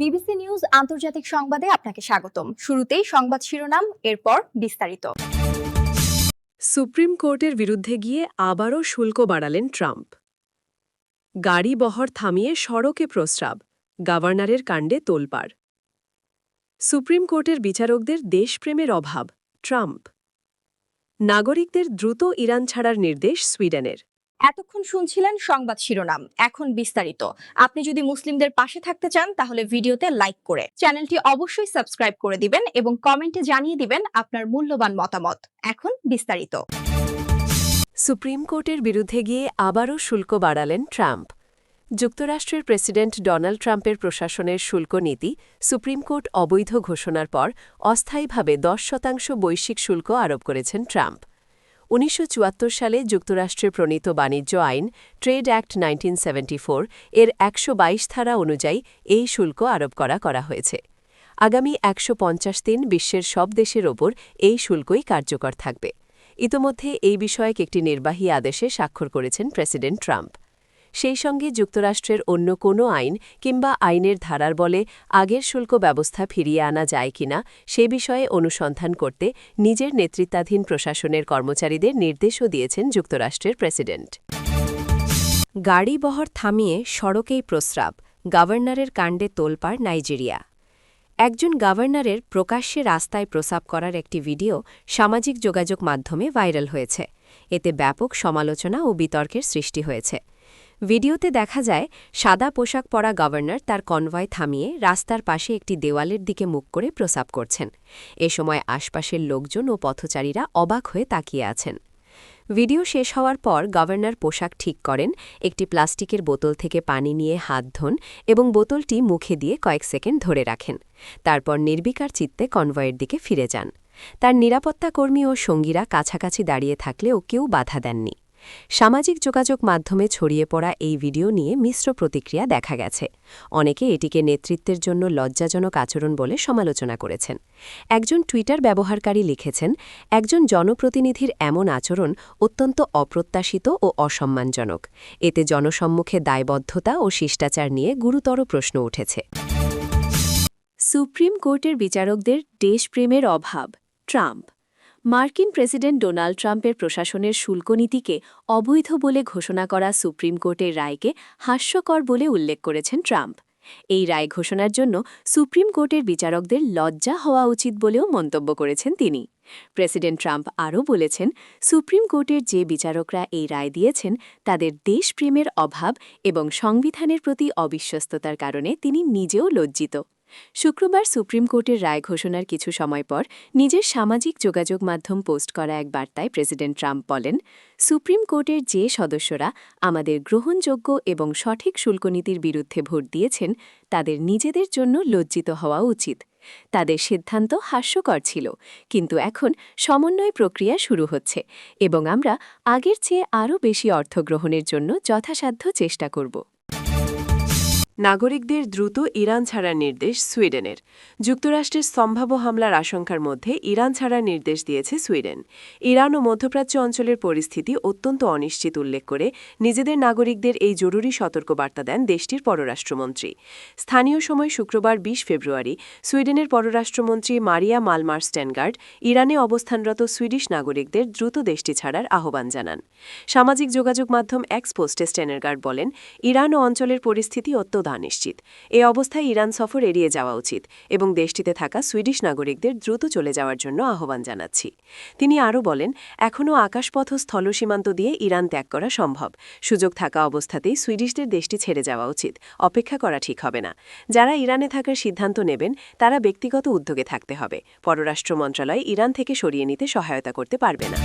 BBC news আন্তর্জাতিক সংবাদে আপনাকে স্বাগতম। শুরুতেই সংবাদ শিরোনাম, এরপর বিস্তারিত। সুপ্রিম কোর্টের বিরুদ্ধে গিয়ে আবারও শুল্ক বাড়ালেন ট্রাম্প। গাড়ি বহর থামিয়ে সড়কে প্রস্রাব, গভর্নরের কাণ্ডে তোলপাড়। সুপ্রিম কোর্টের বিচারকদের দেশপ্রেমের অভাব, ট্রাম্প। নাগরিকদের দ্রুত ইরান ছাড়ার নির্দেশ সুইডেনের। এতক্ষণ শুনছিলেন সংবাদ শিরোনাম, এখন বিস্তারিত। আপনি যদি মুসলিমদের পাশে থাকতে চান তাহলে ভিডিওতে লাইক করে চ্যানেলটি অবশ্যই সাবস্ক্রাইব করে দিবেন এবং কমেন্টে জানিয়ে দিবেন আপনার মূল্যবান মতামত। এখন বিস্তারিত। সুপ্রিম কোর্টের বিরুদ্ধে গিয়ে আবারও শুল্ক বাড়ালেন ট্রাম্প। যুক্তরাষ্ট্রের প্রেসিডেন্ট ডোনাল্ড ট্রাম্পের প্রশাসনের শুল্ক নীতি সুপ্রিম কোর্ট অবৈধ ঘোষণার পর অস্থায়ীভাবে 10% বৈশ্বিক শুল্ক আরোপ করেছেন ট্রাম্প। 1974 সালে যুক্তরাষ্ট্রে প্রণীত বাণিজ্য আইন ট্রেড অ্যাক্ট 1974 এর 122 ধারা অনুযায়ী এই শুল্ক আরোপ করা হয়েছে। আগামী 150 দিন বিশ্বের সব দেশের ওপর এই শুল্কই কার্যকর থাকবে। ইতোমধ্যে এই বিষয়ক একটি নির্বাহী আদেশে স্বাক্ষর করেছেন প্রেসিডেন্ট ট্রাম্প। সেই সঙ্গে যুক্তরাষ্ট্রের অন্য কোনো আইন কিংবা আইনের ধারার বলে আগের শুল্ক ব্যবস্থা ফিরিয়ে আনা যায় কিনা সে বিষয়ে অনুসন্ধান করতে নিজের নেতৃত্বাধীন প্রশাসনের কর্মচারীদের নির্দেশও দিয়েছেন যুক্তরাষ্ট্রের প্রেসিডেন্ট। গাড়ি বহর থামিয়ে সড়কেই প্রস্রাব, গভর্নরের কাণ্ডে তোলপাড় নাইজেরিয়া। একজন গভর্নরের প্রকাশ্যে রাস্তায় প্রস্রাব করার একটি ভিডিও সামাজিক যোগাযোগ মাধ্যমে ভাইরাল হয়েছে। এতে ব্যাপক সমালোচনা ও বিতর্কের সৃষ্টি হয়েছে। ভিডিওতে দেখা যায় সাদা পোশাক পরা গভর্নর তার কনভয় থামিয়ে রাস্তার পাশে একটি দেওয়ালের দিকে মুখ করে প্রস্রাব করছেন। এ সময় আশপাশের লোকজন ও পথচারীরা অবাক হয়ে তাকিয়ে আছেন। ভিডিও শেষ হওয়ার পর গভর্নর পোশাক ঠিক করেন, একটি প্লাস্টিকের বোতল থেকে পানি নিয়ে হাত ধোন এবং বোতলটি মুখে দিয়ে কয়েক সেকেন্ড ধরে রাখেন। তারপর নির্বিকার চিত্তে কনভয়ের দিকে ফিরে যান। তার নিরাপত্তাকর্মী ও সঙ্গীরা কাছাকাছি দাঁড়িয়ে থাকলেও কেউ বাধা দেননি। সামাজিক যোগাযোগ মাধ্যমে ছড়িয়ে পড়া এই ভিডিও নিয়ে মিশ্র প্রতিক্রিয়া দেখা গেছে। অনেকে এটিকে নেতৃত্বের জন্য লজ্জাজনক আচরণ বলে সমালোচনা করেছেন। একজন টুইটার ব্যবহারকারী লিখেছেন, একজন জনপ্রতিনিধির এমন আচরণ অত্যন্ত অপ্রত্যাশিত ও অসম্মানজনক। এতে জনসম্মুখে দায়বদ্ধতা ও শিষ্টাচার নিয়ে গুরুতর প্রশ্ন উঠেছে। সুপ্রিম কোর্টের বিচারকদের দেশপ্রেমের অভাব, ট্রাম্প। মার্কিন প্রেসিডেন্ট ডোনাল্ড ট্রাম্পের প্রশাসনের শুল্ক নীতিকে অবৈধ বলে ঘোষণা করা সুপ্রিম কোর্টের রায়কে হাস্যকর বলে উল্লেখ করেছেন ট্রাম্প। এই রায় ঘোষণার জন্য সুপ্রিম কোর্টের বিচারকদের লজ্জা হওয়া উচিত বলেও মন্তব্য করেছেন তিনি। প্রেসিডেন্ট ট্রাম্প আরও বলেছেন, সুপ্রিম কোর্টের যে বিচারকরা এই রায় দিয়েছেন তাদের দেশপ্রেমের অভাব এবং সংবিধানের প্রতি অবিশ্বস্ততার কারণে তিনি নিজেও লজ্জিত। শুক্রবার সুপ্রিম কোর্টের রায় ঘোষণার কিছু সময় পর নিজের সামাজিক যোগাযোগ মাধ্যম পোস্ট করা এক বার্তায় প্রেসিডেন্ট ট্রাম্প বলেন, সুপ্রিম কোর্টের যে সদস্যরা আমাদের গ্রহণযোগ্য এবং সঠিক শুল্কনীতির বিরুদ্ধে ভোট দিয়েছেন তাদের নিজেদের জন্য লজ্জিত হওয়া উচিত। তাদের সিদ্ধান্ত হাস্যকর ছিল, কিন্তু এখন সমন্বয় প্রক্রিয়া শুরু হচ্ছে এবং আমরা আগের চেয়ে আরও বেশি অর্থ গ্রহণের জন্য যথাসাধ্য চেষ্টা করব। নাগরিকদের দ্রুত ইরান ছাড়ার নির্দেশ সুইডেনের। যুক্তরাষ্ট্রের সম্ভাব্য হামলার আশঙ্কার মধ্যে ইরান ছাড়ার নির্দেশ দিয়েছে সুইডেন। ইরান ও মধ্যপ্রাচ্য অঞ্চলের পরিস্থিতি অত্যন্ত অনিশ্চিত উল্লেখ করে নিজেদের নাগরিকদের এই জরুরি সতর্কবার্তা দেন দেশটির পররাষ্ট্রমন্ত্রী। স্থানীয় সময় শুক্রবার 20 ফেব্রুয়ারি সুইডেনের পররাষ্ট্রমন্ত্রী মারিয়া মালমার স্টেনগার্ড ইরানে অবস্থানরত সুইডিশ নাগরিকদের দ্রুত দেশটি ছাড়ার আহ্বান জানান। সামাজিক যোগাযোগ মাধ্যম এক্স পোস্টে স্টেনগার্ড বলেন, ইরান ও অঞ্চলের পরিস্থিতি অত্যন্ত অনিশ্চিত। এ অবস্থায় ইরান সফর এড়িয়ে যাওয়া উচিত এবং দেশটিতে থাকা সুইডিশ নাগরিকদের দ্রুত চলে যাওয়ার জন্য আহ্বান জানাচ্ছি। তিনি আরও বলেন, এখনও আকাশপথ ও স্থল সীমান্ত দিয়ে ইরান ত্যাগ করা সম্ভব। সুযোগ থাকা অবস্থাতেই সুইডিশদের দেশটি ছেড়ে যাওয়া উচিত, অপেক্ষা করা ঠিক হবে না। যারা ইরানে থাকার সিদ্ধান্ত নেবেন তারা ব্যক্তিগত উদ্যোগে থাকতে হবে। পররাষ্ট্র মন্ত্রণালয় ইরান থেকে সরিয়ে নিতে সহায়তা করতে পারবে না।